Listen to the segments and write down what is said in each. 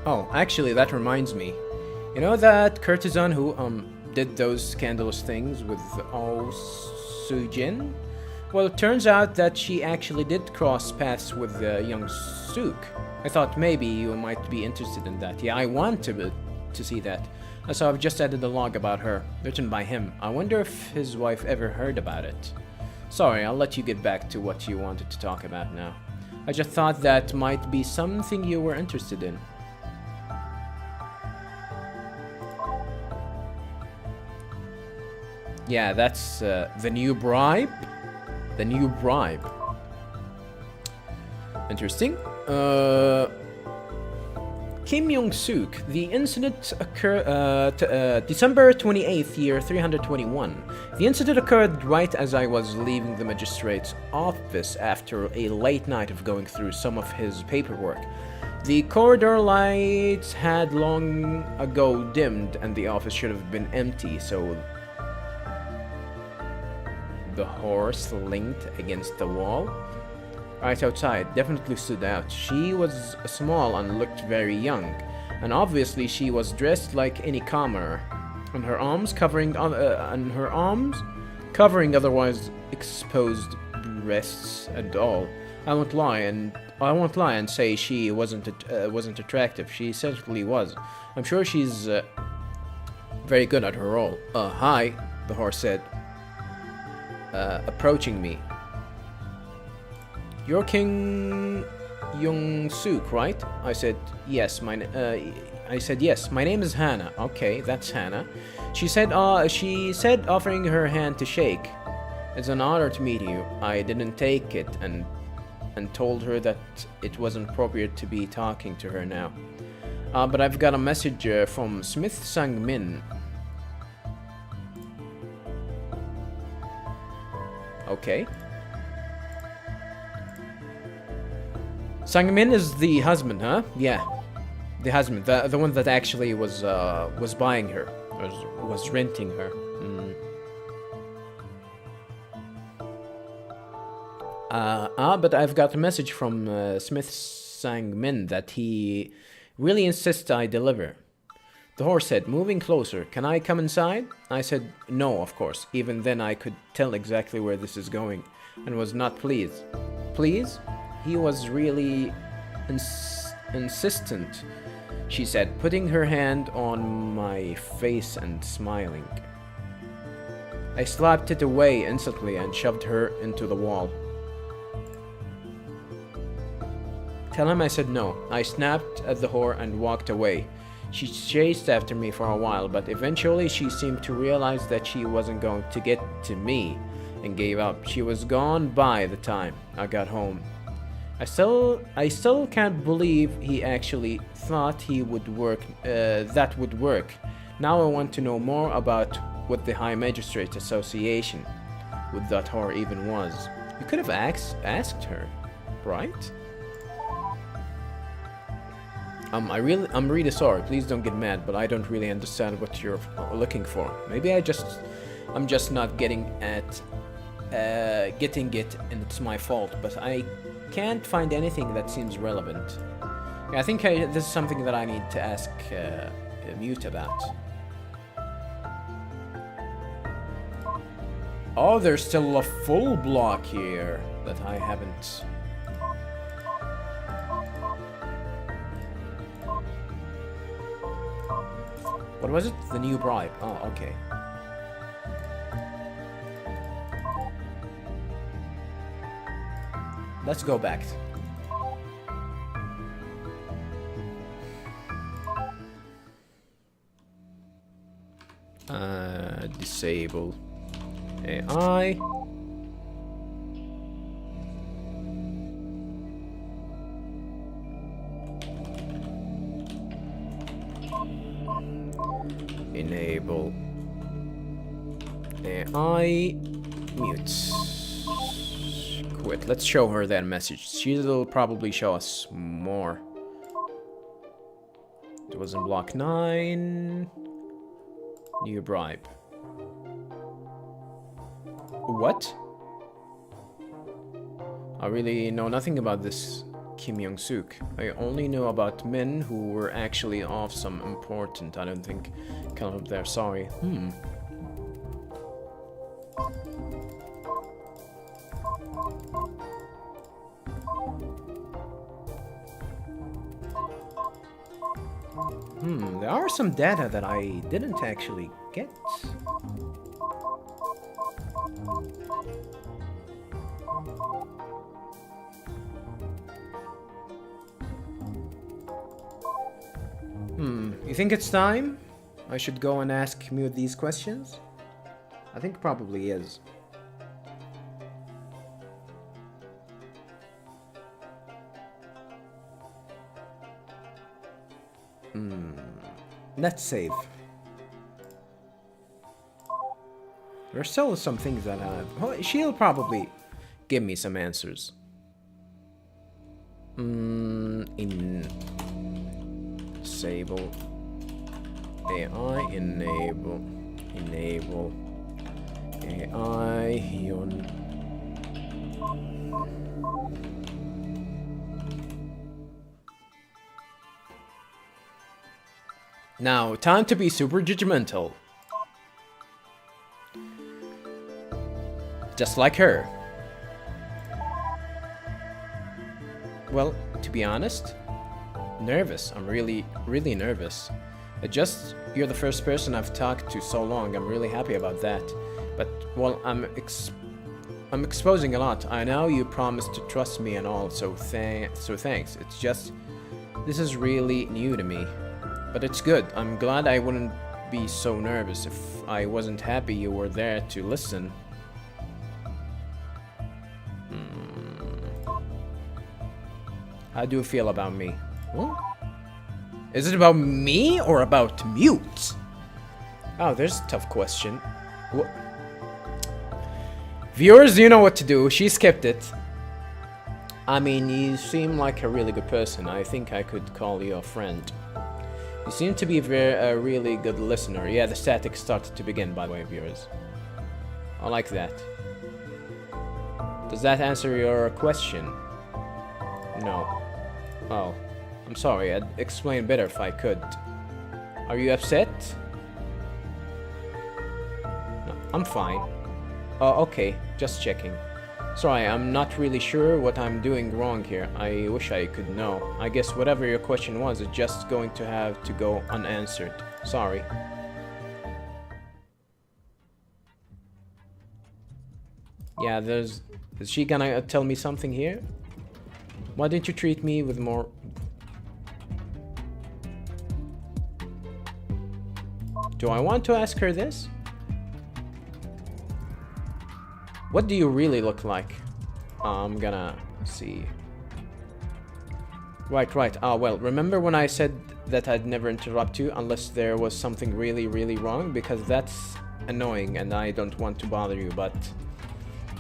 Oh, actually, that reminds me. You know that courtesan who did those scandalous things with Oh Sujin? Well, it turns out that she actually did cross paths with young Suk. I thought maybe you might be interested in that. Yeah, I want to see that. So I've just added a log about her, written by him. I wonder if his wife ever heard about it. Sorry, I'll let you get back to what you wanted to talk about now. I just thought that might be something you were interested in. Yeah, that's the new bribe. The new bribe. Interesting. Kim Yong-suk. The incident occurred December 28th, year 321. The incident occurred right as I was leaving the magistrate's office after a late night of going through some of his paperwork. The corridor lights had long ago dimmed and the office should have been empty, so the horse linked against the wall right outside definitely stood out. She was small and looked very young, and obviously she was dressed like any commoner, and her arms covering otherwise exposed breasts and all. I won't lie and say she wasn't attractive. She certainly was. I'm sure she's very good at her role. Hi, the horse said, approaching me. You're King Yong-suk, right? I said yes. My name is Hannah. Okay, that's Hannah. She said, offering her hand to shake. It's an honor to meet you. I didn't take it and told her that it wasn't appropriate to be talking to her now. But I've got a message from Smith Sang-min. Okay. Sang-min is the husband, huh? Yeah, the husband, the one that actually was buying her, was renting her. But I've got a message from Smith Sang-min that he really insists I deliver. The horse said, moving closer, "Can I come inside?" I said, "No, of course." Even then I could tell exactly where this is going, and was not pleased. Please? He was really insistent, she said, putting her hand on my face and smiling. I slapped it away instantly and shoved her into the wall. Tell him I said no. I snapped at the whore and walked away. She chased after me for a while, but eventually she seemed to realize that she wasn't going to get to me and gave up. She was gone by the time I got home. I still can't believe he actually thought he would work. That would work. Now I want to know more about what the High Magistrates Association with that whore even was. You could have asked her, right? I'm really sorry. Please don't get mad, but I don't really understand what you're looking for. Maybe I'm just not getting it, and it's my fault. But I can't find anything that seems relevant. I think this is something that I need to ask Mute about. Oh, there's still a full block here that I haven't. What was it? The new bribe. Oh, okay. Let's go back. Disable AI. Enable AI. Mute. Quit. Let's show her that message. She'll probably show us more. It was in block 9. New bribe. What? I really know nothing about this Kim Young-suk. I only know about men who were actually of some important. I don't think come up there. Sorry. There are some data that I didn't actually get. You think it's time I should go and ask Mew these questions? I think probably is. Let's save. There's still some things that she'll probably give me some answers. Disable AI, enable AI Now, time to be super judgmental. Just like her. Well, to be honest, nervous. I'm really nervous. You're the first person I've talked to so long. I'm really happy about that. But, well, I'm exposing a lot. I know you promised to trust me and all, so thanks. It's just, this is really new to me. But it's good. I'm glad I wouldn't be so nervous if I wasn't happy you were there to listen. How do you feel about me? Huh? Is it about me or about Mute? Oh, there's a tough question. What? Viewers, you know what to do. She skipped it. I mean, you seem like a really good person. I think I could call you a friend. You seem to be a really good listener. Yeah, the static started to begin, by the way, viewers. I like that. Does that answer your question? No. Oh, I'm sorry. I'd explain better if I could. Are you upset? No, I'm fine. Oh, okay. Just checking. Sorry, I'm not really sure what I'm doing wrong here. I wish I could know. I guess whatever your question was, it's just going to have to go unanswered. Sorry. Yeah, is she gonna tell me something here? Why didn't you treat me with more... Do I want to ask her this? What do you really look like? I'm gonna see. Right. Ah, well, remember when I said that I'd never interrupt you unless there was something really wrong? Because that's annoying and I don't want to bother you, but...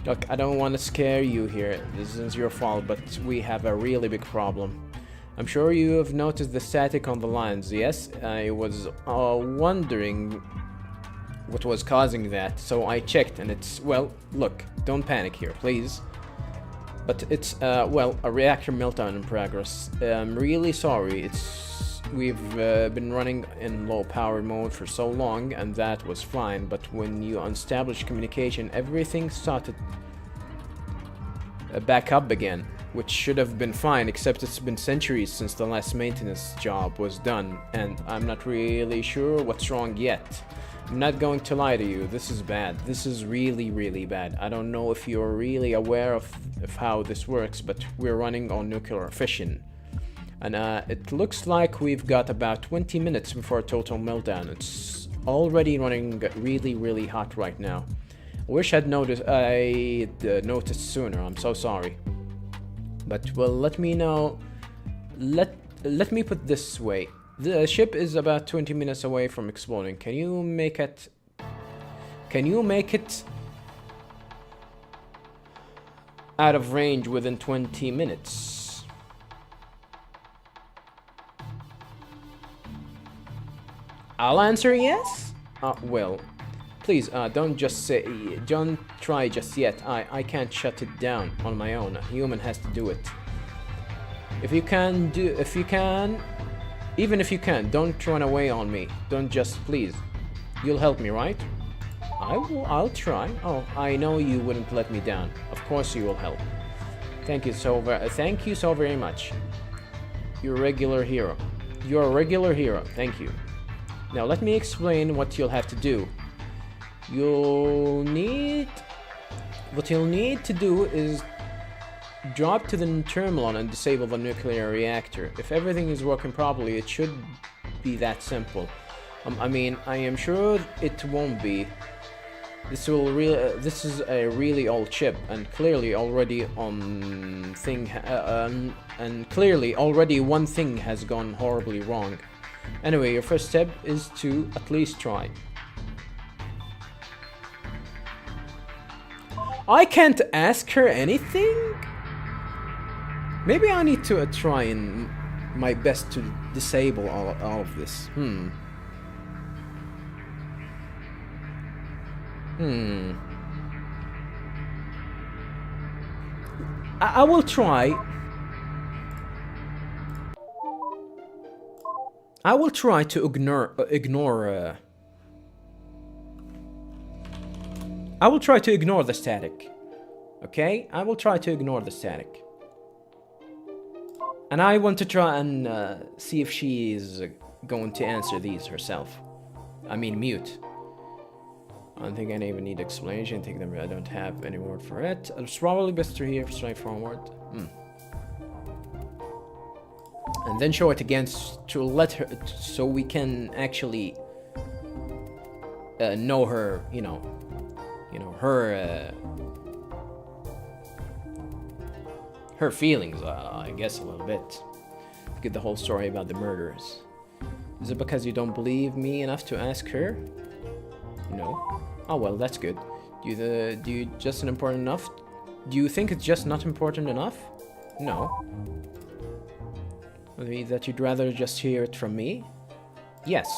Look, I don't want to scare you here. This isn't your fault, but we have a really big problem. I'm sure you have noticed the static on the lines, yes? I was wondering what was causing that, so I checked and it's, well, look, don't panic here, please. But it's, well, a reactor meltdown in progress. I'm really sorry, we've been running in low power mode for so long and that was fine, but when you established communication, everything started back up again, which should have been fine, except it's been centuries since the last maintenance job was done, and I'm not really sure what's wrong yet. I'm not going to lie to you, this is bad. This is really bad. I don't know if you're really aware of how this works, but we're running on nuclear fission. And it looks like we've got about 20 minutes before total meltdown. It's already running really hot right now. I wish I'd noticed sooner. I'm so sorry. But well, let me know. Let me put this way. The ship is about 20 minutes away from exploding. Can you make it out of range within 20 minutes? I'll answer yes. Well, please don't try just yet. I can't shut it down on my own. A human has to do it. If you can, even if you can, don't run away on me. Don't just, please. You'll help me, right? I'll try. Oh, I know you wouldn't let me down. Of course you will help. Thank you so very much. You're a regular hero. You're a regular hero. Thank you. Now let me explain what you'll have to do. What you'll need to do is drop to the terminal and disable the nuclear reactor. If everything is working properly, it should be that simple. I mean, I am sure it won't be. This is a really old chip, and clearly already one thing has gone horribly wrong. Anyway, your first step is to at least try. I can't ask her anything? Maybe I need to try in my best to disable all of this. I will try. I will try to ignore. I will try to ignore the static. Okay? I will try to ignore the static. And I want to try and see if she is going to answer these herself. I mean, mute. I don't think I even need explanation. Take them. I don't have any word for it. It's probably best to hear straightforward. And then show it again to let her, so we can actually know her. You know her feelings. I guess a little bit. Get the whole story about the murders. Is it because you don't believe me enough to ask her? No. Oh well, that's good. Do you just not important enough? Do you think it's just not important enough? No. Maybe that you'd rather just hear it from me? Yes.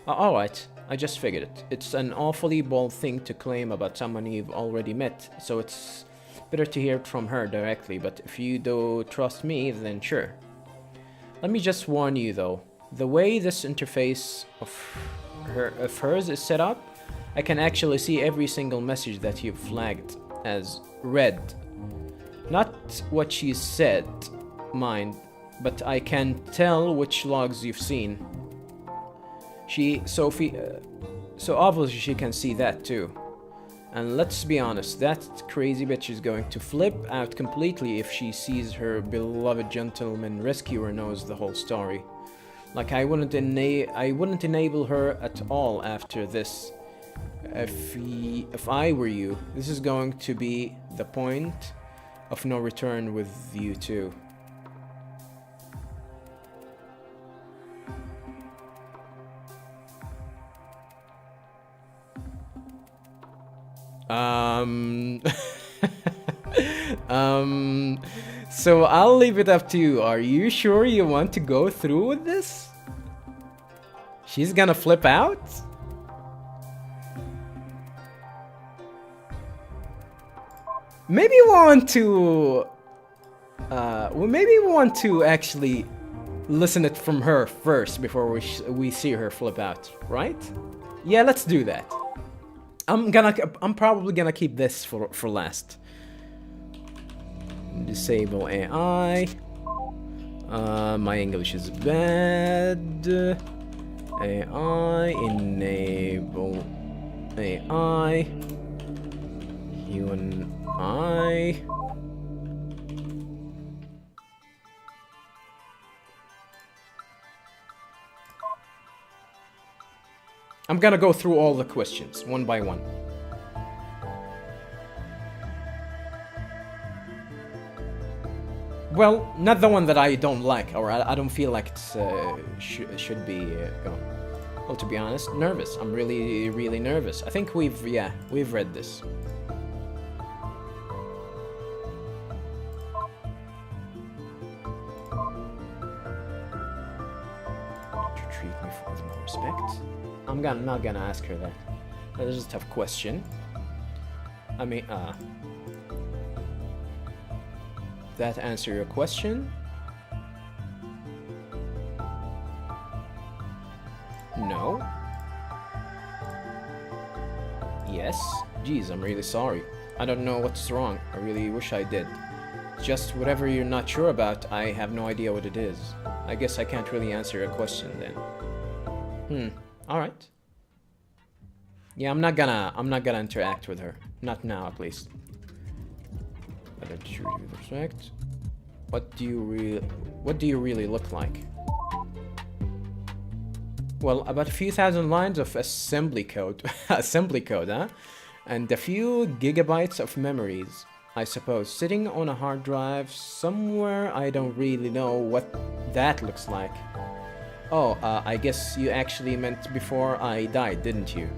Alright, I just figured it. It's an awfully bold thing to claim about someone you've already met, so it's better to hear it from her directly, but if you do trust me, then sure. Let me just warn you though, the way this interface of hers is set up, I can actually see every single message that you've flagged as read. Not what she said, mind, but I can tell which logs you've seen. So obviously she can see that too. And let's be honest, that crazy bitch is going to flip out completely if she sees her beloved gentleman rescuer knows the whole story. Like I wouldn't enable her at all after this. If I were you, this is going to be the point of no return with you two. So I'll leave it up to you. Are you sure you want to go through with this? She's gonna flip out? Maybe we want to actually listen it from her first before we see her flip out, right? Yeah, let's do that. I'm probably gonna keep this for last. Disable AI. My English is bad. AI, enable AI. Human eye. I'm gonna go through all the questions one by one. Well, not the one that I don't like, or I don't feel like it's should be gone. Well, to be honest, nervous. I'm really, really nervous. I think we've read this. To treat me with more respect. I'm not gonna ask her that. That is a tough question. I mean, that answer your question? Yes? Geez, I'm really sorry. I don't know what's wrong. I really wish I did. Just whatever you're not sure about, I have no idea what it is. I guess I can't really answer your question then. Alright. Yeah, I'm not gonna interact with her. Not now, at least. But I show you respect. What do you really look like? Well, about a few thousand lines of assembly code. Assembly code, huh? And a few gigabytes of memories, I suppose. Sitting on a hard drive somewhere, I don't really know what that looks like. Oh, I guess you actually meant before I died, didn't you?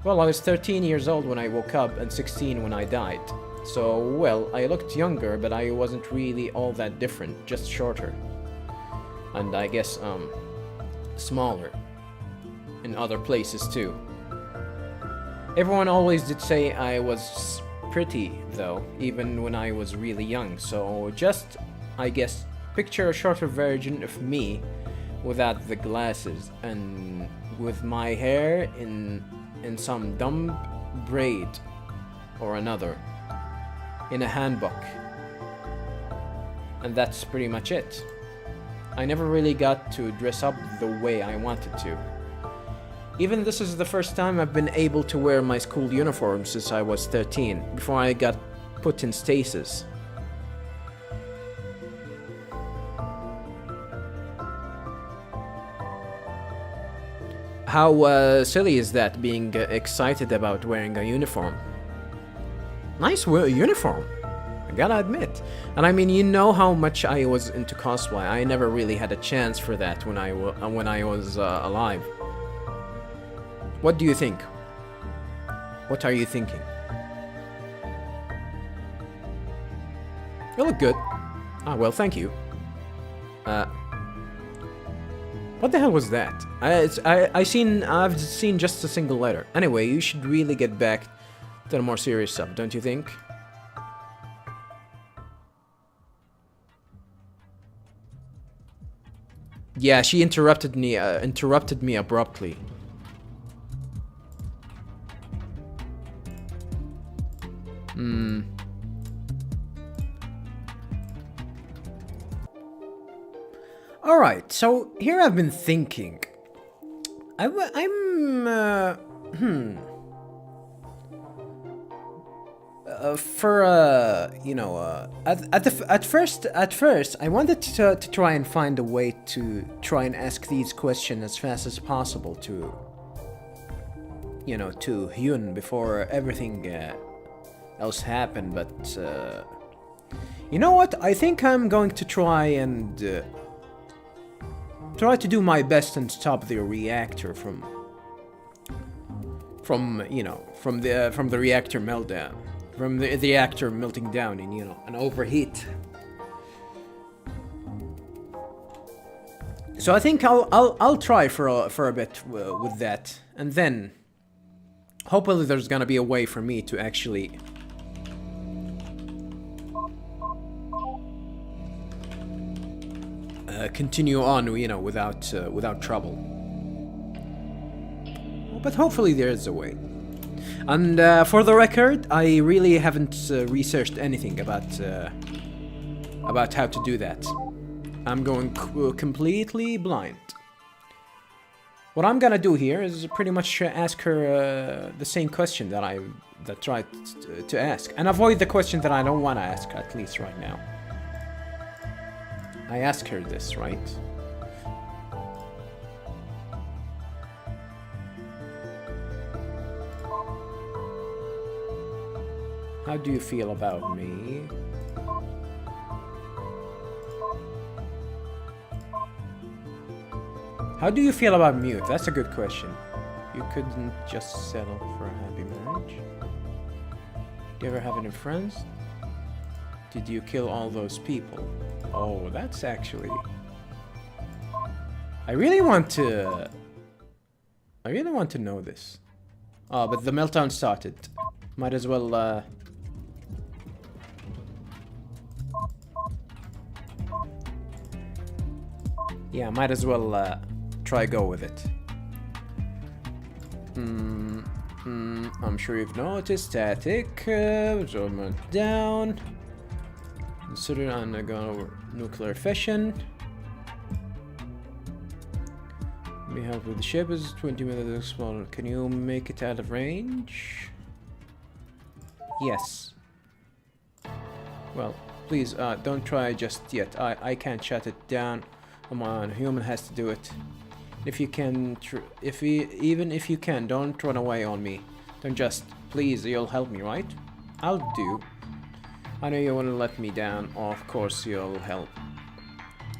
Well, I was 13 years old when I woke up and 16 when I died. So, well, I looked younger, but I wasn't really all that different, just shorter. And I guess, smaller. In other places, too. Everyone always did say I was pretty, though, even when I was really young. So, just, I guess, picture a shorter version of me without the glasses and with my hair in some dumb braid or another in a handbook. And that's pretty much it. I never really got to dress up the way I wanted to. Even this is the first time I've been able to wear my school uniform since I was 13, before I got put in stasis. How silly is that, being excited about wearing a uniform? Nice uniform, I gotta admit. And I mean, you know how much I was into cosplay. I never really had a chance for that when I was alive. What do you think? What are you thinking? You look good. Ah, well, thank you. What the hell was that? I've seen just a single letter. Anyway, you should really get back to the more serious stuff, don't you think? Yeah, she interrupted me abruptly. Alright, so here I've been thinking. At first, I wanted to try and find a way to try and ask these questions as fast as possible to Hyun before everything else happened, but you know what? I think I'm going to try and try to do my best and stop the reactor from the reactor meltdown. From the reactor melting down and, an overheat. So I think I'll try for a bit with that, and then hopefully there's gonna be a way for me to actually continue on, without trouble. But hopefully there is a way. And for the record, I really haven't researched anything about how to do that. I'm going completely blind. What I'm gonna do here is pretty much ask her the same question that I tried to ask, and avoid the question that I don't want to ask, at least right now. I ask her this, right? How do you feel about me? How do you feel about Mute? That's a good question. You couldn't just settle for a happy marriage? Do you ever have any friends? Did you kill all those people? Oh, that's actually... I really want to know this. Oh, but the meltdown started. Might as well, yeah, might as well, try go with it. I'm sure you've noticed static. Absorbment down. Consider undergo nuclear fission. May help with the ship is 20 minutes explode. Can you make it out of range? Yes. Well, please don't try just yet. I can't shut it down. Come on, a human has to do it. If you can, even if you can, don't run away on me. Don't just, please, you'll help me, right? I'll do. I know you want to let me down. Oh, of course you'll help.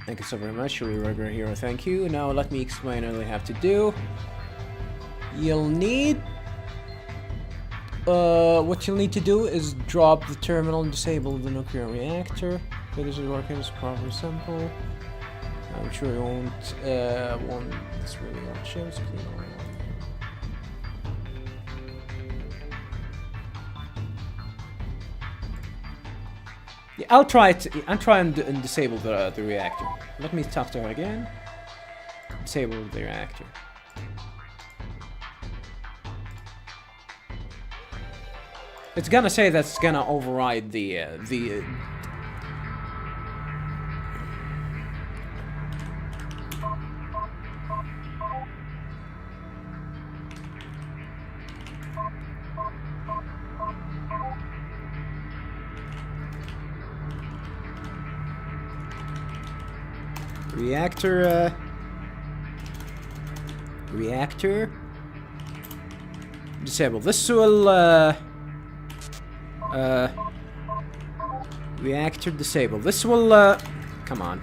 Thank you so very much, you're a regular hero. Thank you. Now let me explain what I have to do. You'll need. What you'll need to do is drop the terminal and disable the nuclear reactor. Okay, this is working. It's probably simple. I'm sure you won't. This really won't change. Yeah, I'll try and disable the reactor. Let me talk to her again. Disable the reactor. It's gonna say that's gonna override the reactor disable. This will reactor disable. This will come on.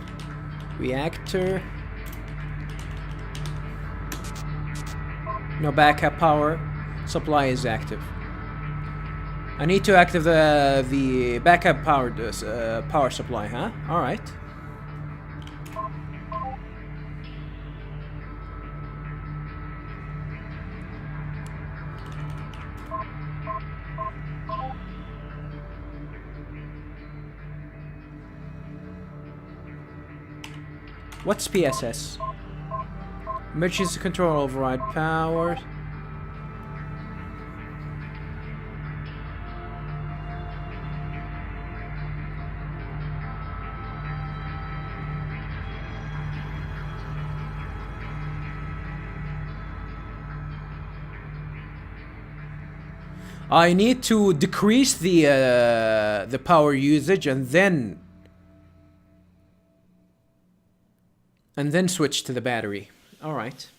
Reactor. No backup power supply is active. I need to activate the backup power power supply, huh? All right. What's PSS? Emergency control override power. I need to decrease the power usage and then switch to the battery. All right.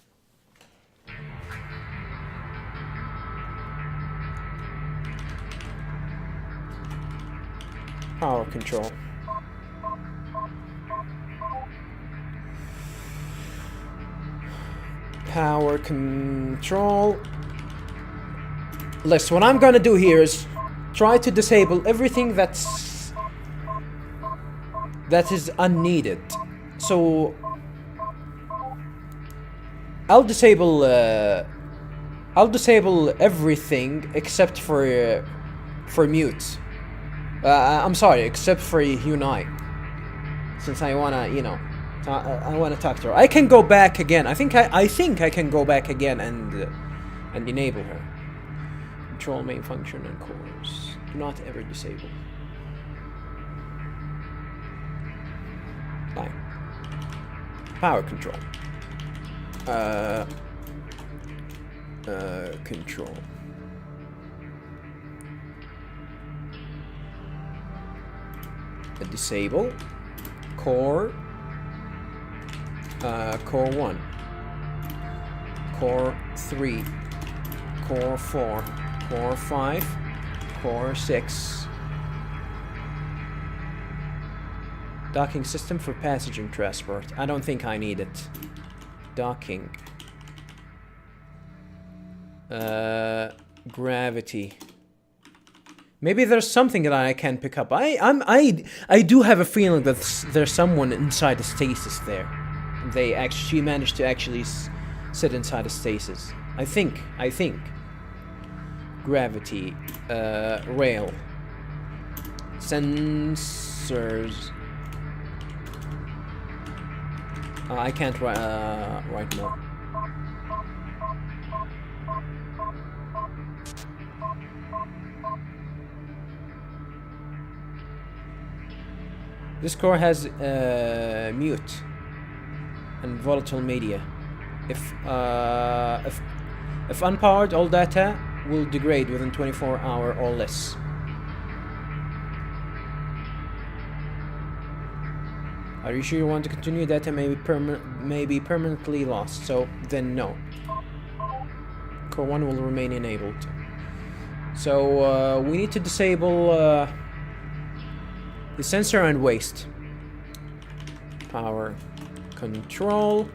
Power control. Power control. Listen, what I'm gonna do here is try to disable everything that is unneeded. So I'll disable everything except for mute. I'm sorry, except for Unite. Since I wanna, you know, I wanna talk to her. I can go back again. I think I can go back again and enable her. Control main function and cores. Do not ever disable. Fine. Power control. Control. Disable. Core. Core 1. Core 3. Core 4. Core 5. Core 6. Docking system for passenger transport. I don't think I need it. Docking. Gravity. Maybe there's something that I can pick up. I do have a feeling that there's someone inside the stasis there. She managed to actually sit inside the stasis. I think. Gravity. Rail. Sensors. I can't write more. This core has mute and volatile media. If unpowered, all data will degrade within 24 hours or less. Are you sure you want to continue? Data may be permanently lost, so then no. Core 1 will remain enabled. So we need to disable the sensor and waste. Power control.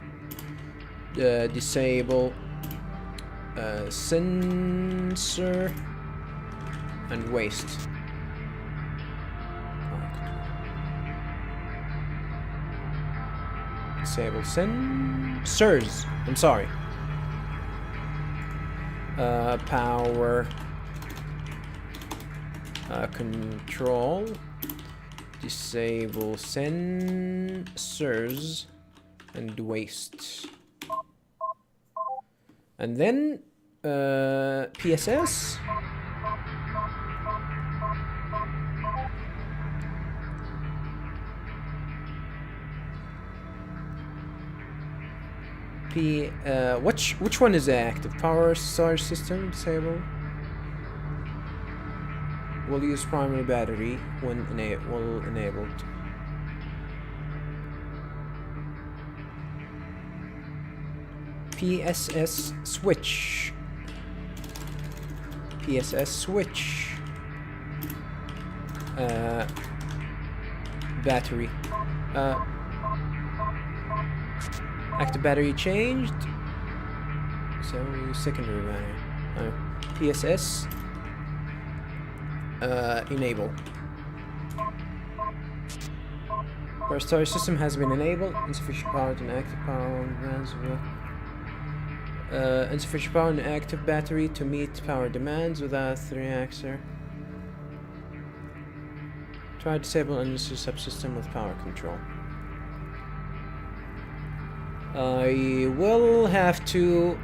Disable sensor and waste. Disable sensors. I'm sorry. Power control. Disable sensors and waste. And then PSS. Which one is active? Power storage system disable. Will use primary battery when enabled. PSS switch. PSS switch. Battery. Active battery changed. So secondary battery. PSS. Enable. Power storage system has been enabled. Insufficient power to active power demands. Insufficient power in active battery to meet power demands without the reactor. Try disable unnecessary subsystem with power control. I will have to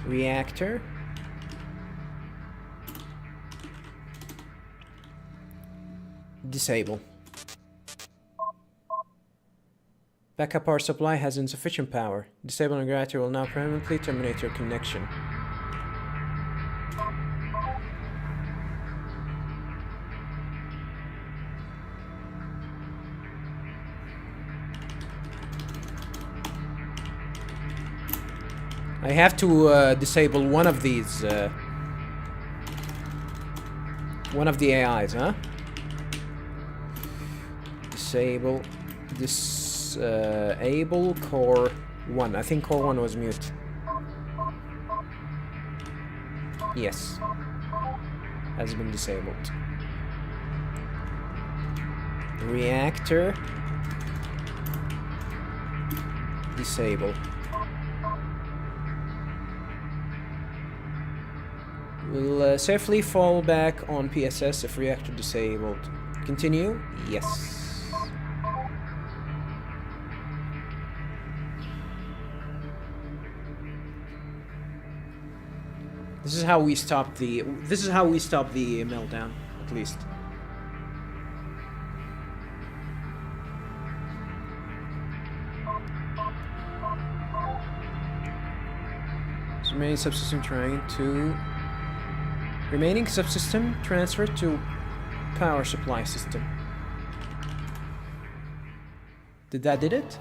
reactor. Disable. Backup power supply has insufficient power. Disabling reactor will now permanently terminate your connection. I have to disable one of these. One of the AIs, huh? Disable this. Able core 1. I think core 1 was mute. Yes. Has been disabled. Reactor. Disable. Will safely fall back on PSS if reactor disabled. Continue? Yes. This is how we stop the meltdown, at least. So remaining subsystem transfer to power supply system. Did it?